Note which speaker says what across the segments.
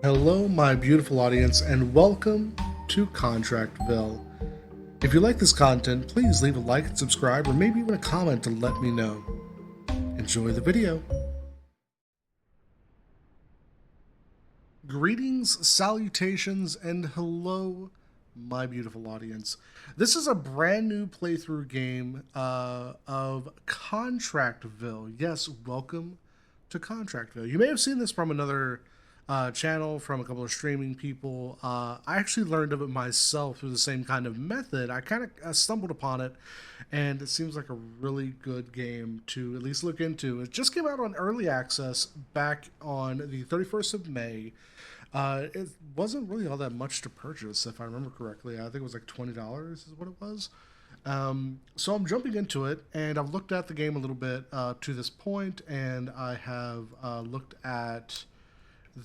Speaker 1: Hello, my beautiful audience, and welcome to Contract Ville. If you like this content, please leave a like and subscribe, or maybe even a comment to let me know. Enjoy the video. Greetings, salutations, and hello, my beautiful audience. This is a brand new playthrough game of Contract Ville. Yes, welcome to Contract Ville. You may have seen this from another channel, from a couple of streaming people. I actually learned of it myself through the same kind of method. I kind of stumbled upon it, and it seems like a really good game to at least look into. It just came out on early access back on the 31st of May. It wasn't really all that much to purchase, if I remember correctly. I think it was like $20 is what it was. So I'm jumping into it, and I've looked at the game a little bit to this point, and I have looked at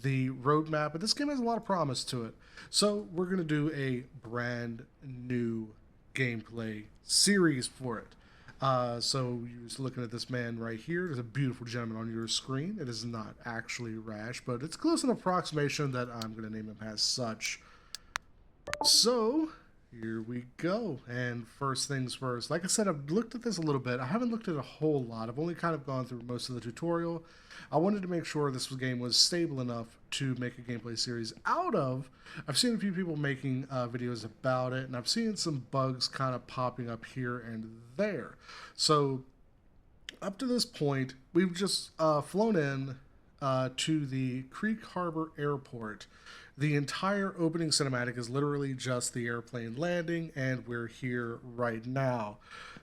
Speaker 1: the roadmap. But this game has a lot of promise to it. So we're going to do a brand new gameplay series for it. So you're just looking at this man right here. There's a beautiful gentleman on your screen. It is not actually Rash, but it's close an approximation that I'm going to name him as such. So here we go. And first things first, like I said, I've looked at this a little bit. I haven't looked at a whole lot. I've only kind of gone through most of the tutorial. I wanted to make sure this game was stable enough to make a gameplay series out of. I've seen a few people making videos about it, and I've seen some bugs kind of popping up here and there. So up to this point, we've just flown in to the Creek Harbor Airport. The entire opening cinematic is literally just the airplane landing, and we're here right now.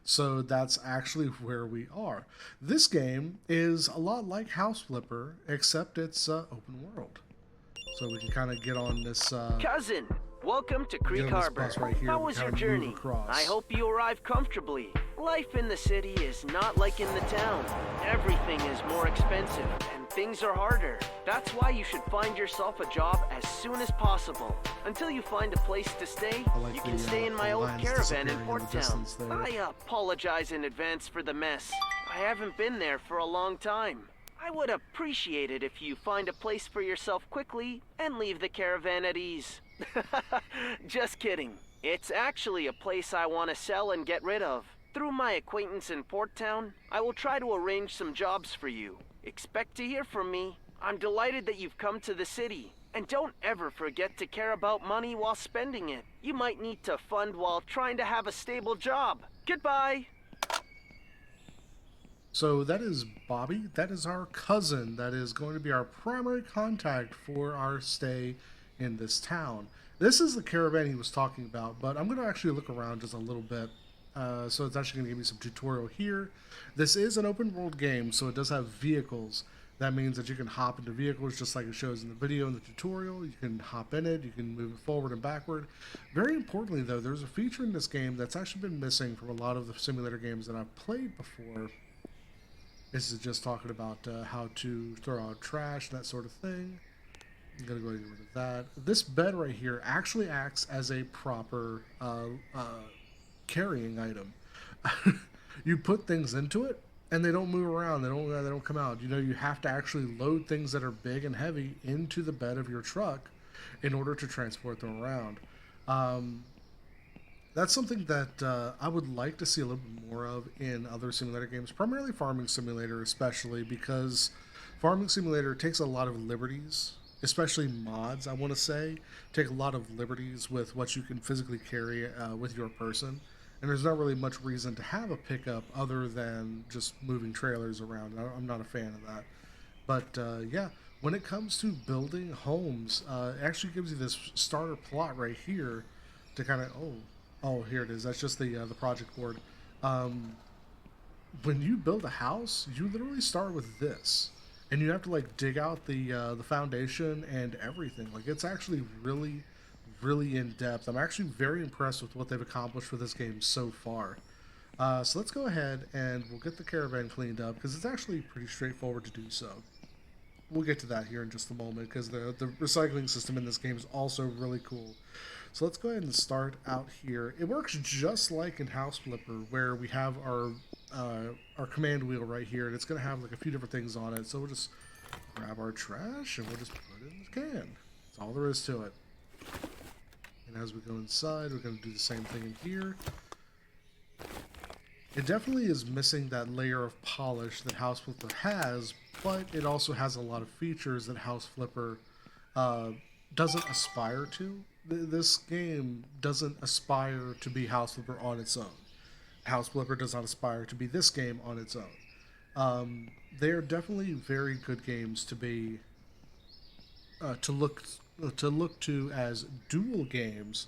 Speaker 1: So that's actually where we are. This game is a lot like House Flipper, except it's open world. So we can kind of get on this.
Speaker 2: Cousin, welcome to Creek Harbor.
Speaker 1: Right here.
Speaker 2: How was your journey? I hope you arrived comfortably. Life in the city is not like in the town. Everything is more expensive and things are harder. That's why you should find yourself a job as soon as possible. Until you find a place to stay, you can stay in my old caravan in Port Town. I apologize in advance for the mess. I haven't been there for a long time. I would appreciate it if you find a place for yourself quickly and leave the caravan at ease. Just kidding. It's actually a place I want to sell and get rid of. Through my acquaintance in Port Town, I will try to arrange some jobs for you. Expect to hear from me. I'm delighted that you've come to the city. And don't ever forget to care about money while spending it. You might need to fund while trying to have a stable job. Goodbye.
Speaker 1: So that is Bobby. That is our cousin. That is going to be our primary contact for our stay in this town. This is the caravan he was talking about, but I'm going to actually look around just a little bit. So it's actually going to give me some tutorial here. This is an open world game, so it does have vehicles. That means that you can hop into vehicles just like it shows in the video and the tutorial. You can hop in it, you can move it forward and backward. Very importantly though, there's a feature in this game that's actually been missing from a lot of the simulator games that I've played before. This is just talking about how to throw out trash, that sort of thing. I'm going to go ahead and get rid of that. This bed right here actually acts as a proper carrying item. You put things into it, and they don't move around. They don't come out. You know, you have to actually load things that are big and heavy into the bed of your truck in order to transport them around. That's something that I would like to see a little bit more of in other simulator games, primarily Farming Simulator, especially because Farming Simulator takes a lot of liberties, especially mods, I want to say, take a lot of liberties with what you can physically carry with your person. And there's not really much reason to have a pickup other than just moving trailers around. I'm not a fan of that. But yeah, when it comes to building homes, it actually gives you this starter plot right here to kind of, oh, here it is. That's just the project board. When you build a house, you literally start with this. And you have to like dig out the foundation and everything. Like it's actually really in depth. I'm actually very impressed with what they've accomplished with this game so far. So let's go ahead and we'll get the caravan cleaned up because it's actually pretty straightforward to do so. We'll get to that here in just a moment because the recycling system in this game is also really cool. So let's go ahead and start out here. It works just like in House Flipper where we have our command wheel right here, and it's going to have like a few different things on it. So we'll just grab our trash and we'll just put it in the can. That's all there is to it. And as we go inside, we're going to do the same thing in here. It definitely is missing that layer of polish that House Flipper has, but it also has a lot of features that House Flipper doesn't aspire to. This game doesn't aspire to be House Flipper on its own. House Flipper does not aspire to be this game on its own. They are definitely very good games to be to look to as dual games,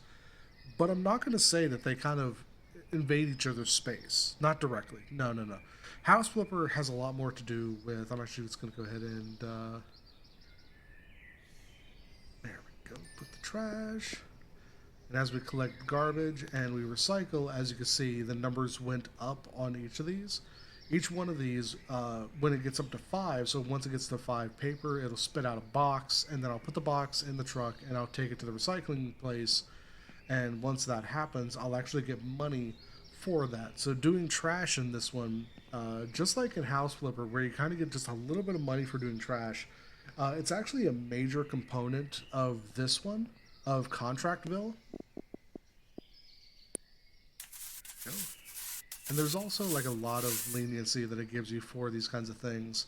Speaker 1: but I'm not going to say that they kind of invade each other's space. Not directly. No, no, no. House Flipper has a lot more to do with... I'm actually just going to go ahead and... there we go. Put the trash. And as we collect garbage and we recycle, as you can see, the numbers went up on each of these. Each one of these, when it gets up to 5, so once it gets to 5 paper, it'll spit out a box, and then I'll put the box in the truck, and I'll take it to the recycling place. And once that happens, I'll actually get money for that. So doing trash in this one, just like in House Flipper, where you kind of get just a little bit of money for doing trash, it's actually a major component of this one, of Contract Ville. And there's also like a lot of leniency that it gives you for these kinds of things.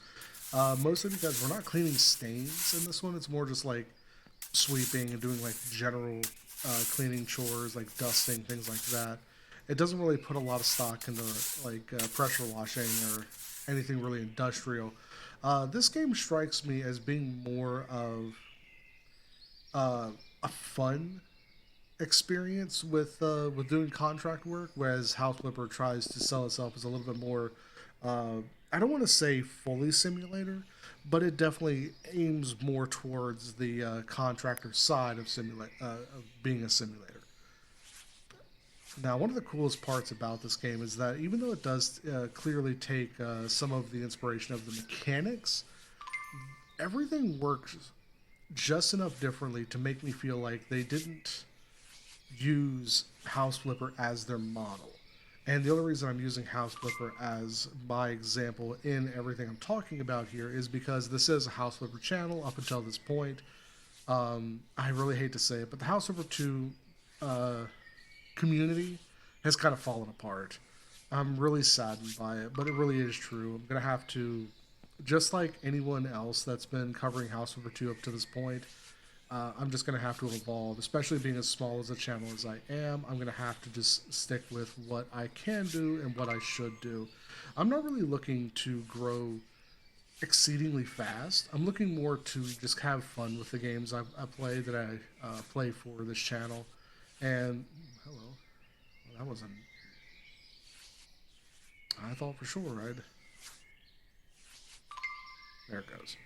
Speaker 1: Mostly because we're not cleaning stains in this one. It's more just like sweeping and doing like general cleaning chores, like dusting, things like that. It doesn't really put a lot of stock into like pressure washing or anything really industrial. This game strikes me as being more of a fun experience with doing contract work, whereas House Flipper tries to sell itself as a little bit more. I don't want to say fully simulator, but it definitely aims more towards the contractor side of being a simulator. Now, one of the coolest parts about this game is that even though it does clearly take some of the inspiration of the mechanics, everything works just enough differently to make me feel like they didn't use House Flipper as their model. And the only reason I'm using House Flipper as my example in everything I'm talking about here is because this is a House Flipper channel up until this point. I really hate to say it, but the House Flipper 2 community has kind of fallen apart. I'm really saddened by it, but it really is true. I'm going to have to, just like anyone else that's been covering House Flipper 2 up to this point, I'm just going to have to evolve, especially being as small as a channel as I am. I'm going to have to just stick with what I can do and what I should do. I'm not really looking to grow exceedingly fast. I'm looking more to just have fun with the games I play, that I play for this channel. And, hello. Well, that wasn't... I thought for sure I'd... There it goes.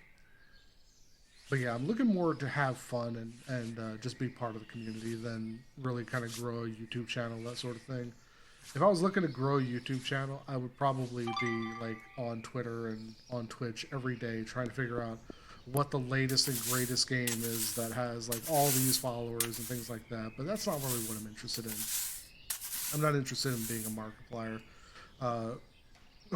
Speaker 1: But yeah, I'm looking more to have fun and just be part of the community than really kind of grow a YouTube channel, that sort of thing. If I was looking to grow a YouTube channel, I would probably be like on Twitter and on Twitch every day trying to figure out what the latest and greatest game is that has like all these followers and things like that. But that's not really what I'm interested in. I'm not interested in being a Markiplier.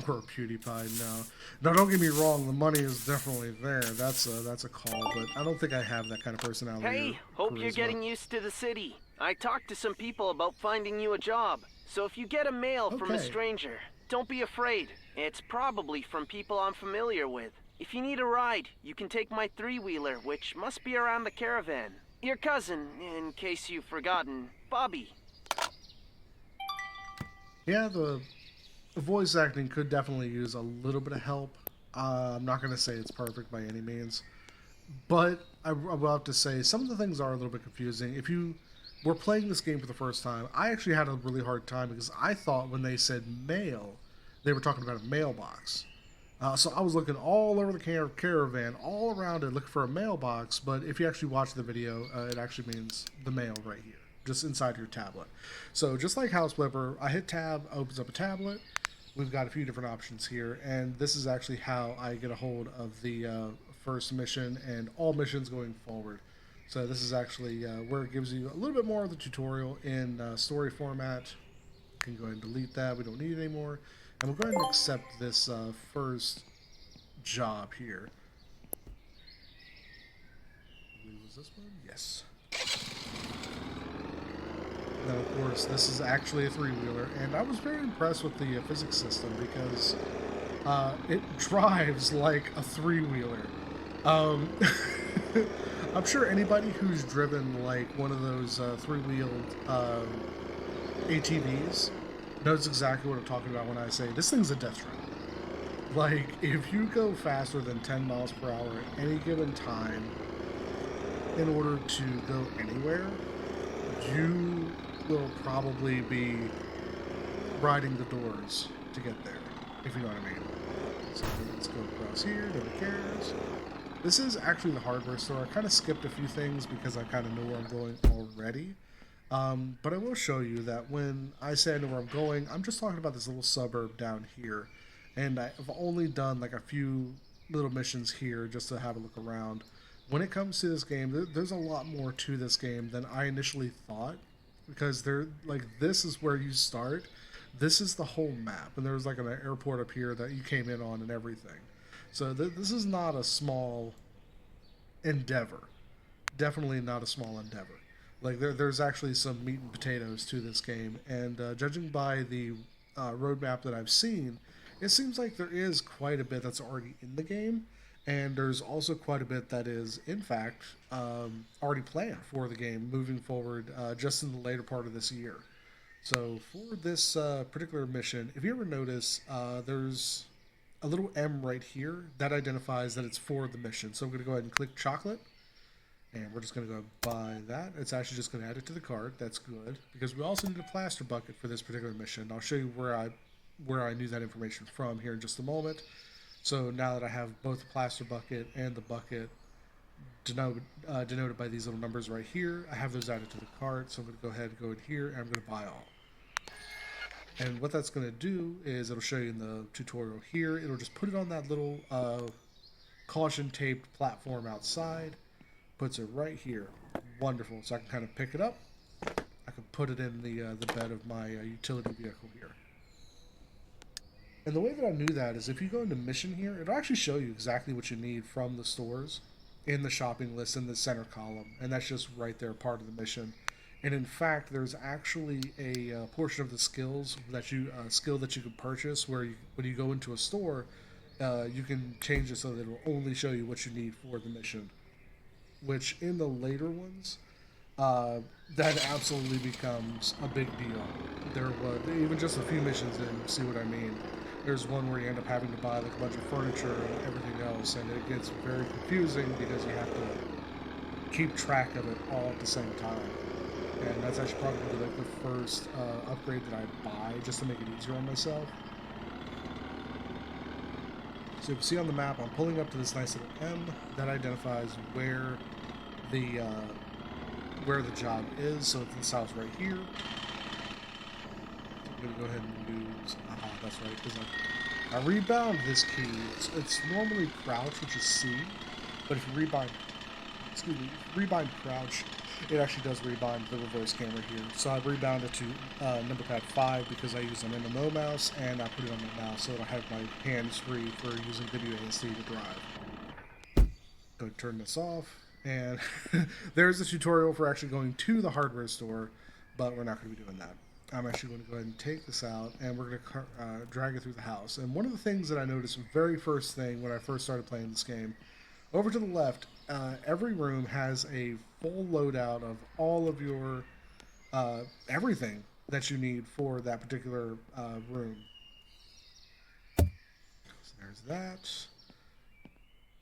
Speaker 1: Or a PewDiePie, no. Now, don't get me wrong, the money is definitely there. That's a call, but I don't think I have that kind of personality.
Speaker 2: Hey, hope you're getting used to the city. I talked to some people about finding you a job, so if you get a mail from a stranger, don't be afraid. It's probably from people I'm familiar with. If you need a ride, you can take my three-wheeler, which must be around the caravan. Your cousin, in case you've forgotten, Bobby.
Speaker 1: Yeah, the voice acting could definitely use a little bit of help. I'm not going to say it's perfect by any means, but I will have to say some of the things are a little bit confusing. If you were playing this game for the first time, I actually had a really hard time because I thought when they said mail, they were talking about a mailbox. So I was looking all over the caravan, all around it, looking for a mailbox, but if you actually watch the video, it actually means the mail right here, just inside your tablet. So just like House Flipper, I hit tab, opens up a tablet. We've got a few different options here, and this is actually how I get a hold of the first mission and all missions going forward. So this is actually where it gives you a little bit more of the tutorial in story format. You can go ahead and delete that. We don't need it anymore. And we'll go ahead and accept this first job here. was this one? Yes. Now, of course, this is actually a three-wheeler, and I was very impressed with the physics system because it drives like a three-wheeler. Um, I'm sure anybody who's driven like one of those three-wheeled ATVs knows exactly what I'm talking about when I say this thing's a death trap. Like, if you go faster than 10 miles per hour at any given time in order to go anywhere, you will probably be riding the doors to get there, if you know what I mean. So let's go across here, nobody cares. This is actually the hardware store. I kind of skipped a few things because I kind of know where I'm going already. But I will show you that when I say I know where I'm going, I'm just talking about this little suburb down here. And I've only done like a few little missions here just to have a look around. When it comes to this game, there's a lot more to this game than I initially thought. Because they're like, this is where you start. This is the whole map. And there's like an airport up here that you came in on and everything. So this is not a small endeavor. Definitely not a small endeavor. Like there's actually some meat and potatoes to this game, and judging by the roadmap that I've seen, it seems like there is quite a bit that's already in the game, and there's also quite a bit that is, in fact, already planned for the game moving forward, just in the later part of this year. So for this particular mission, if you ever notice, there's a little M right here that identifies that it's for the mission. So I'm going to go ahead and click chocolate. And we're just going to go buy that. It's actually just going to add it to the cart. That's good. Because we also need a plaster bucket for this particular mission. I'll show you where I knew that information from here in just a moment. So now that I have both the plaster bucket and the bucket denoted by these little numbers right here, I have those added to the cart. So I'm going to go ahead and go in here and I'm going to buy all. And what that's going to do is it'll show you in the tutorial here. It'll just put it on that little caution taped platform outside. Puts it right here. Wonderful. So I can kind of pick it up. I can put it in the bed of my utility vehicle here. And the way that I knew that is if you go into mission here, it'll actually show you exactly what you need from the stores in the shopping list in the center column. And that's just right there, part of the mission. And in fact, there's actually a portion of the skills that you skill that you can purchase where when you go into a store, you can change it so that it will only show you what you need for the mission. Which in the later ones, that absolutely becomes a big deal. There was even just a few missions in, see what I mean. There's one where you end up having to buy like a bunch of furniture and everything else, and it gets very confusing because you have to keep track of it all at the same time. And that's actually probably like the first upgrade that I buy just to make it easier on myself. So you can see on the map, I'm pulling up to this nice little M that identifies where the job is. So it's this house right here. So I'm going to go ahead and use, that's right, because I rebound this key. It's normally crouch, which is C, but if you rebind crouch, it actually does rebind the reverse camera here. So I rebounded to number pad 5 because I use an MMO mouse, and I put it on my mouse so that I have my hands free for using video ASD to drive. Go ahead, turn this off, and there's a tutorial for actually going to the hardware store, but we're not going to be doing that. I'm actually going to go ahead and take this out, and we're going to drag it through the house. And one of the things that I noticed very first thing when I first started playing this game, over to the left, every room has a full loadout of all of your everything that you need for that particular room. So there's that.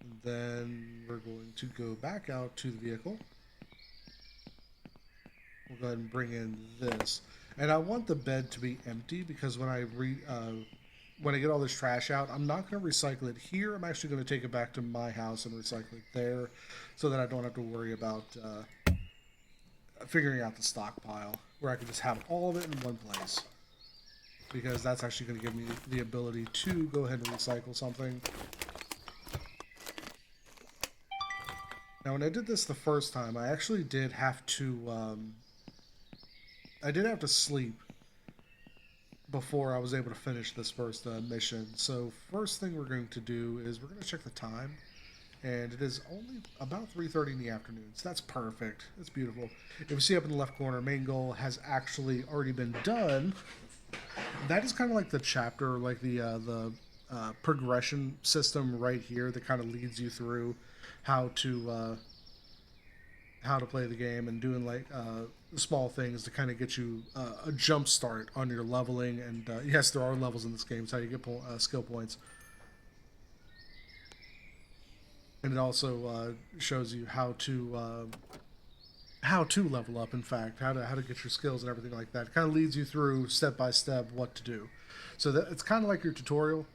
Speaker 1: And then we're going to go back out to the vehicle. We'll go ahead and bring in this. And I want the bed to be empty because when I get all this trash out, I'm not going to recycle it here. I'm actually going to take it back to my house and recycle it there so that I don't have to worry about figuring out the stockpile, where I can just have all of it in one place. Because that's actually going to give me the ability to go ahead and recycle something. Now, when I did this the first time, I actually did have to sleep before I was able to finish this first mission. So first thing we're going to do is we're going to check the time. and it is only about 3:30 in the afternoon, so that's perfect. It's beautiful. If you see up in the left corner, main goal has actually already been done. That is kind of like the chapter, like the progression system right here that kind of leads you through how to play the game and doing like small things to kind of get you a jump start on your leveling. And yes, there are levels in this game. It's how you get skill points. And it also shows you how to level up. In fact, how to get your skills and everything like that. It kind of leads you through step by step what to do. So that it's kind of like your tutorial,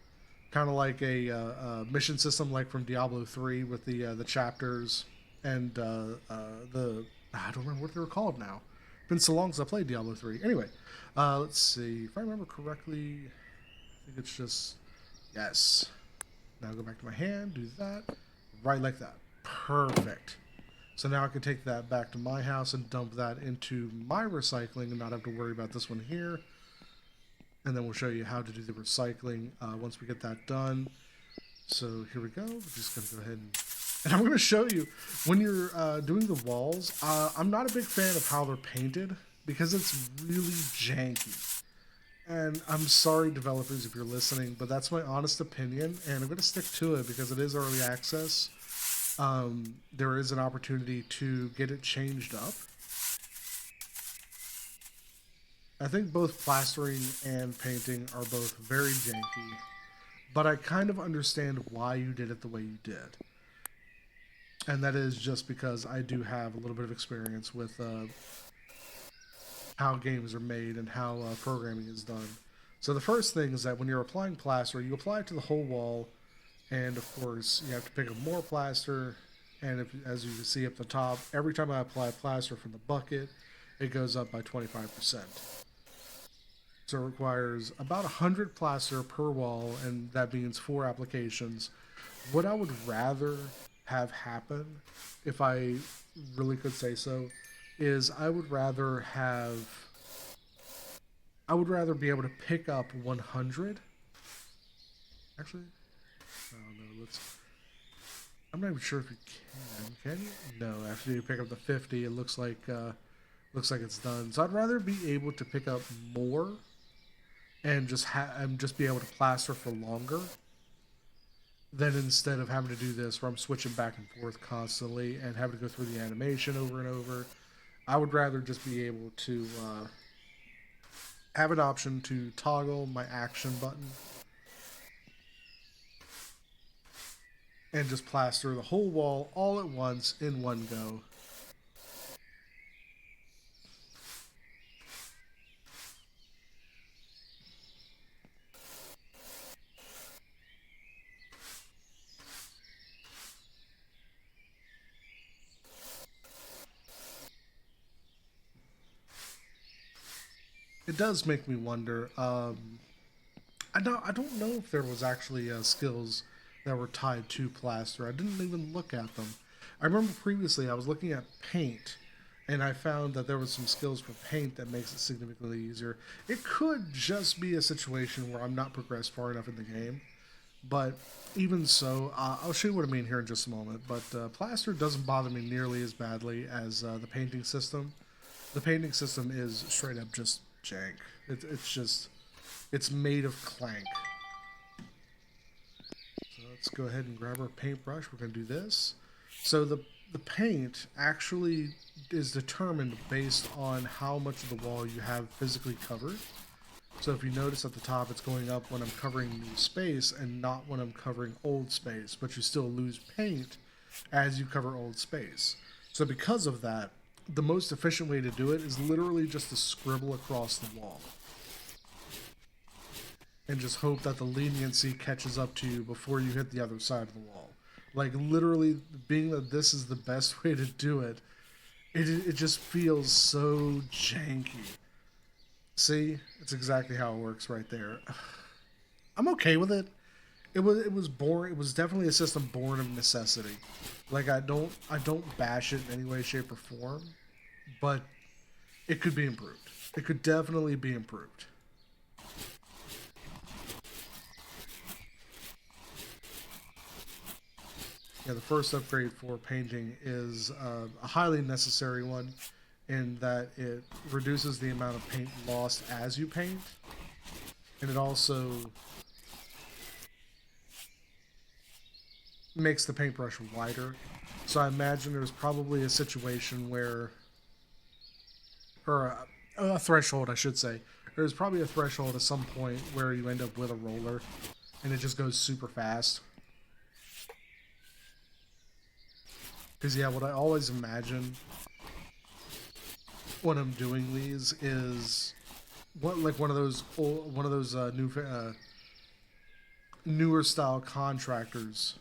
Speaker 1: kind of like a mission system, like from Diablo 3 with the chapters and the I don't remember what they were called now. Been so long since I played Diablo 3. Anyway, let's see if I remember correctly. I think it's just yes. Now go back to my hand, do that, right like that. Perfect. So now I can take that back to my house and dump that into my recycling and not have to worry about this one here. And then we'll show you how to do the recycling once we get that done. So here we go. We're just going to go ahead and I'm going to show you when you're doing the walls. I'm not a big fan of how they're painted because it's really janky. And I'm sorry, developers, if you're listening, but that's my honest opinion, and I'm going to stick to it because it is early access. There is an opportunity to get it changed up. I think both plastering and painting are both very janky, but I kind of understand why you did it the way you did. And that is just because I do have a little bit of experience with how games are made and how programming is done. So the first thing is that when you're applying plaster, you apply it to the whole wall, and of course you have to pick up more plaster. And if, as you can see up the top, every time I apply plaster from the bucket, it goes up by 25%. So it requires about 100 plaster per wall, and that means 4 applications. What I would rather have happen, if I really could say so, is I would rather be able to pick up 100. Actually, I don't know. I'm not even sure if you can. Can you? No. After you pick up the 50, it looks like it's done. So I'd rather be able to pick up more and just be able to plaster for longer than instead of having to do this where I'm switching back and forth constantly and having to go through the animation over and over. I would rather just be able to have an option to toggle my action button and just plaster the whole wall all at once in one go. It does make me wonder. I don't know if there was actually skills that were tied to plaster. I didn't even look at them. I remember previously I was looking at paint, and I found that there was some skills for paint that makes it significantly easier. It could just be a situation where I'm not progressed far enough in the game, but even so, I'll show you what I mean here in just a moment. But plaster doesn't bother me nearly as badly as the painting system. The painting system is straight up just jank. It's made of clank. So let's go ahead and grab our paintbrush. We're going to do this. So the paint actually is determined based on how much of the wall you have physically covered. So if you notice at the top, it's going up when I'm covering new space and not when I'm covering old space, but you still lose paint as you cover old space. So because of that, the most efficient way to do it is literally just to scribble across the wall and just hope that the leniency catches up to you before you hit the other side of the wall. Like literally, being that this is the best way to do it, it just feels so janky. See, it's exactly how it works right there. I'm okay with it. It was born. It was definitely a system born of necessity. Like I don't bash it in any way, shape, or form, but it could be improved. It could definitely be improved. Yeah, the first upgrade for painting is a highly necessary one in that it reduces the amount of paint lost as you paint, and it also makes the paintbrush wider. So I imagine there's probably a situation where, or a threshold, I should say. There's probably a threshold at some point where you end up with a roller, and it just goes super fast. Because yeah, what I always imagine when I'm doing these is what like one of those newer style contractors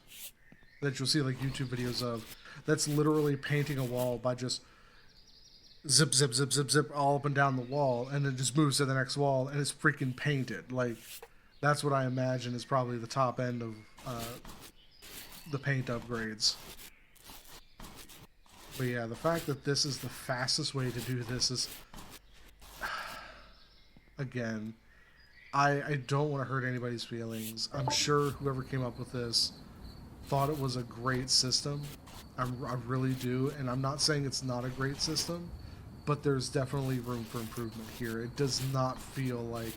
Speaker 1: that you'll see like YouTube videos of. That's literally painting a wall by just zip, zip, zip, zip, zip all up and down the wall, and it just moves to the next wall, and it's freaking painted. Like, that's what I imagine is probably the top end of the paint upgrades. But yeah, the fact that this is the fastest way to do this is, again, I don't want to hurt anybody's feelings. I'm sure whoever came up with this thought it was a great system. I really do, and I'm not saying it's not a great system, but there's definitely room for improvement here. It does not feel like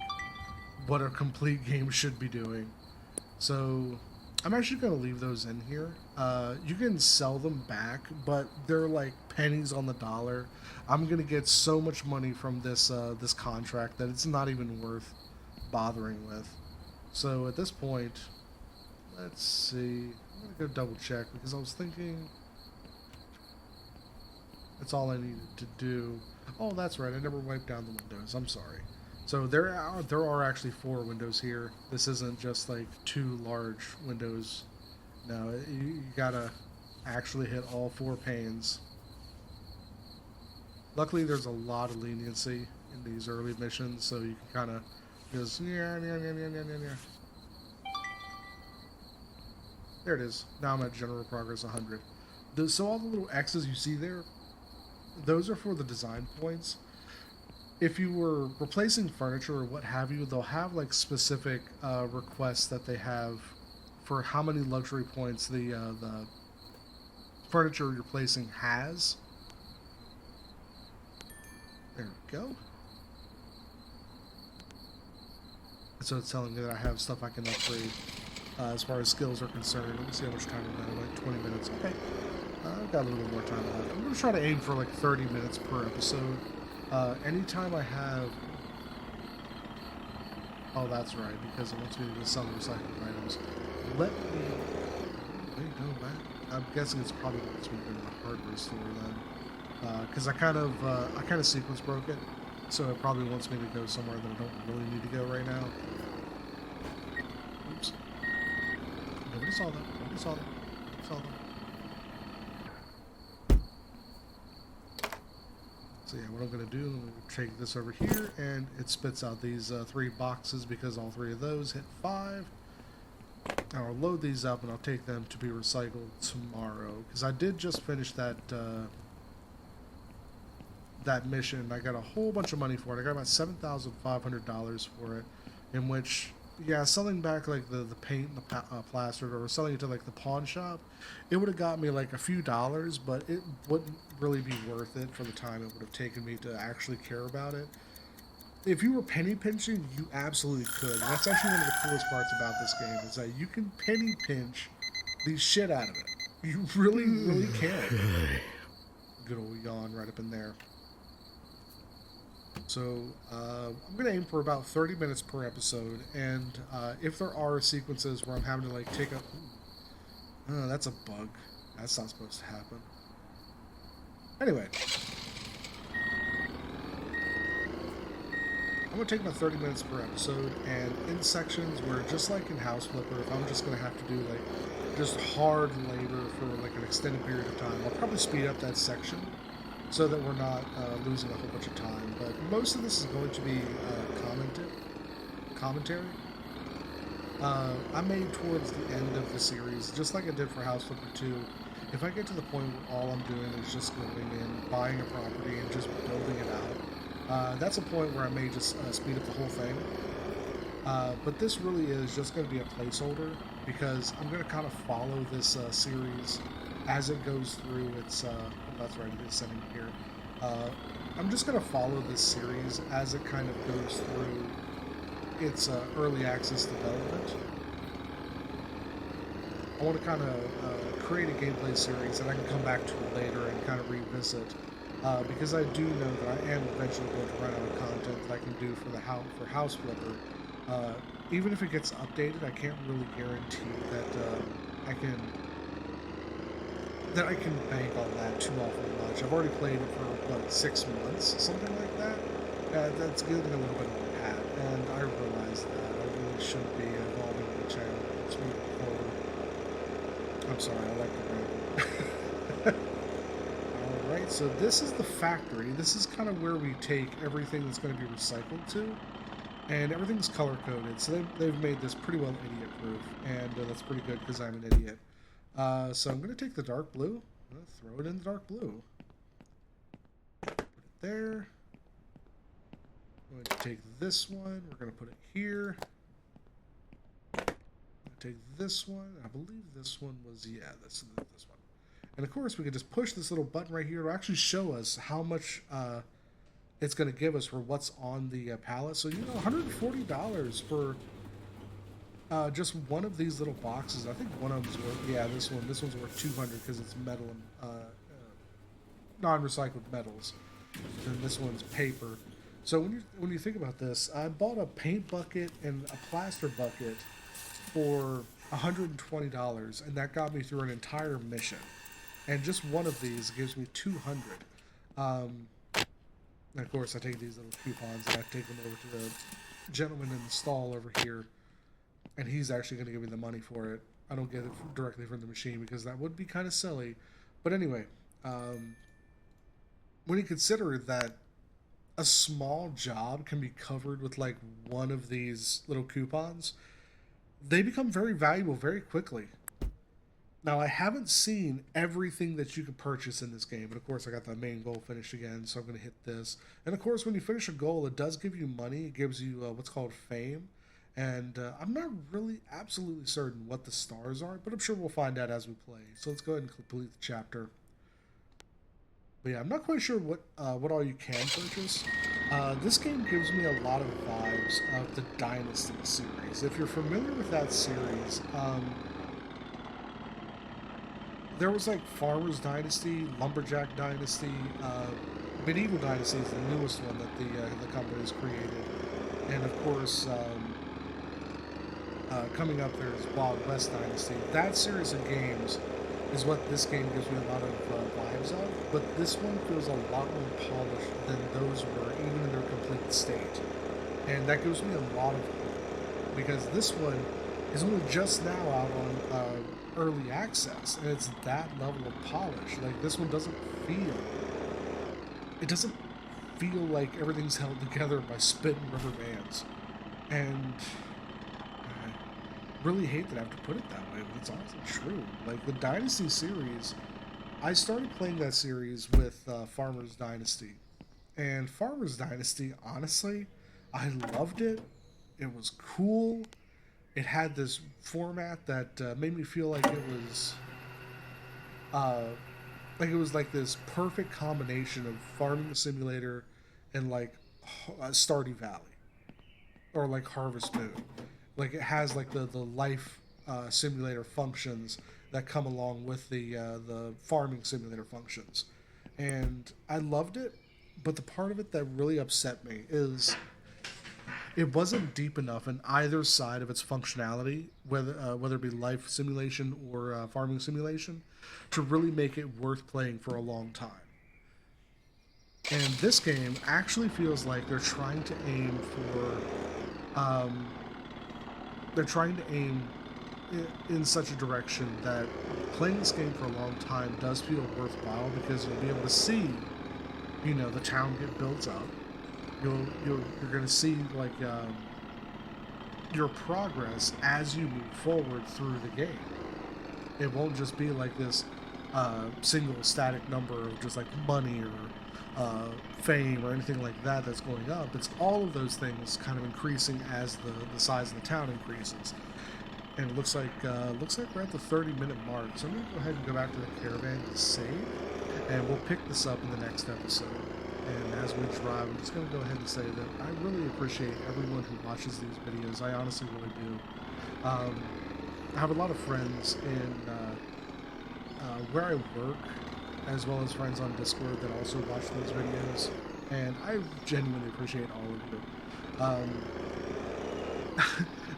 Speaker 1: what a complete game should be doing. So I'm actually going to leave those in here. You can sell them back, but they're like pennies on the dollar. I'm going to get so much money from this this contract that it's not even worth bothering with. So at this point, let's see. I'm going to go double check because I was thinking that's all I needed to do. Oh, that's right. I never wiped down the windows. I'm sorry. So there are actually 4 windows here. This isn't just like 2 large windows. No, you gotta actually hit all 4 panes. Luckily, there's a lot of leniency in these early missions, so you can kind of just yeah. There it is. Now I'm at general progress 100. So all the little X's you see there, those are for the design points. If you were replacing furniture or what have you, they'll have like specific requests that they have for how many luxury points the furniture you're replacing has. There we go. So it's telling me that I have stuff I can upgrade as far as skills are concerned. Let me see how much time I have. Like 20 minutes. Okay. I've got a little bit more time left. I'm going to try to aim for like 30 minutes per episode. Anytime I have... Oh, that's right, because it wants me to sell recycled items. Let me... Wait, go back. I'm guessing it's probably wants me to go to the hardware store then. Because I kind of sequence broke it, so it probably wants me to go somewhere that I don't really need to go right now. Oops. Nobody saw that. Nobody saw that. Nobody saw that. So yeah, what I'm going to do, I'm going to take this over here, and it spits out these 3 boxes because all 3 of those hit 5. I'll load these up, and I'll take them to be recycled tomorrow. Because I did just finish that that mission. I got a whole bunch of money for it. I got about $7,500 for it, in which... Yeah, selling back like the paint and the plaster, or selling it to like the pawn shop, it would have got me like a few dollars, but it wouldn't really be worth it for the time it would have taken me to actually care about it. If you were penny pinching, you absolutely could. And that's actually one of the coolest parts about this game, is that you can penny pinch the shit out of it. You really, really can. Good old yawn right up in there. So I'm going to aim for about 30 minutes per episode, and if there are sequences where I'm having to like take a... that's a bug. That's not supposed to happen. Anyway. I'm going to take about 30 minutes per episode, and in sections where, just like in House Flipper, if I'm just going to have to do like just hard labor for like an extended period of time, I'll probably speed up that section, so that we're not losing a whole bunch of time. But most of this is going to be commentary. I made towards the end of the series, just like I did for House Flipper 2, if I get to the point where all I'm doing is just going in, buying a property, and just building it out, that's a point where I may just speed up the whole thing. But this really is just going to be a placeholder because I'm going to kind of follow this series as it goes through its. That's right, it is sending here. Uh, I'm just going to follow this series as it kind of goes through its early access development. I want to kind of create a gameplay series that I can come back to later and kind of revisit. Because I do know that I am eventually going to run out of content that I can do for the House Flipper. Even if it gets updated, I can't really guarantee that I can bank on that too awfully much. I've already played it for what, 6 months, something like that. That's getting a little bit of a pad, and I realize that I really should be evolving the channel. Let's move forward. I'm sorry, I like the ramble. Alright, so this is the factory. This is kind of where we take everything that's going to be recycled to. And everything's color-coded, so they've made this pretty well idiot-proof. And that's pretty good because I'm an idiot. So I'm going to take the dark blue. I'm going to throw it in the dark blue. Put it there. I'm going to take this one. We're going to put it here. I'm going to take this one. I believe this one was, yeah, this one. And of course, we could just push this little button right here to actually show us how much it's going to give us for what's on the pallet. So, you know, $140 for just one of these little boxes. I think one of them's worth, yeah, this one's worth $200 because it's metal and non-recycled metals. And this one's paper. So when you think about this, I bought a paint bucket and a plaster bucket for $120, and that got me through an entire mission. And just one of these gives me $200. And of course, I take these little coupons and I take them over to the gentleman in the stall over here, and he's actually going to give me the money for it. I don't get it directly from the machine because that would be kind of silly. But anyway, when you consider that a small job can be covered with like one of these little coupons, they become very valuable very quickly. Now, I haven't seen everything that you can purchase in this game, but of course I got the main goal finished again, so I'm going to hit this. And of course, when you finish a goal, it does give you money. It gives you what's called fame. And I'm not really absolutely certain what the stars are, but I'm sure we'll find out as we play. So let's go ahead and complete the chapter. But yeah, I'm not quite sure what all you can purchase. This game gives me a lot of vibes of the Dynasty series. If you're familiar with that series, there was like Farmers Dynasty, Lumberjack Dynasty, Medieval Dynasty is the newest one that the company's created, and of course, coming up there is Wild West Dynasty. That series of games is what this game gives me a lot of vibes of, but this one feels a lot more polished than those were, even in their complete state, and that gives me a lot of hope because this one is only just now out on early access, and it's that level of polish. Like, this one doesn't feel like everything's held together by spit and rubber bands, and I really hate that I have to put it that way, but it's honestly true. Like, the Dynasty series, I started playing that series with Farmers Dynasty, and Farmers Dynasty, honestly, I loved it. It was cool. It had this format that made me feel like it was like this perfect combination of farming simulator and like Stardew Valley or like Harvest Moon. Like, it has like the life simulator functions that come along with the farming simulator functions, and I loved it. But the part of it that really upset me is it wasn't deep enough in either side of its functionality, whether it be life simulation or farming simulation, to really make it worth playing for a long time. And this game actually feels like they're trying to aim in such a direction that playing this game for a long time does feel worthwhile, because you'll be able to see, you know, the town get built up. You're going to see like your progress as you move forward through the game. It won't just be like this single static number of just like money or fame or anything like that that's going up. It's all of those things kind of increasing as the size of the town increases. And it looks like we're at the 30-minute mark. So I'm gonna go ahead and go back to the caravan to save, and we'll pick this up in the next episode. And as we drive, I'm just gonna go ahead and say that I really appreciate everyone who watches these videos. I honestly really do. I have a lot of friends in where I work, as well as friends on Discord that also watch these videos, and I genuinely appreciate all of you.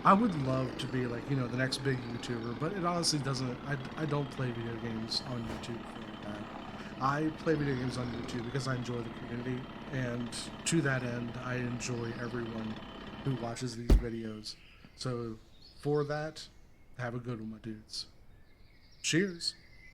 Speaker 1: I would love to be like, you know, the next big YouTuber, but it honestly doesn't. I don't play video games on YouTube for that. I play video games on YouTube because I enjoy the community, and to that end, I enjoy everyone who watches these videos. So for that, have a good one, my dudes. Cheers.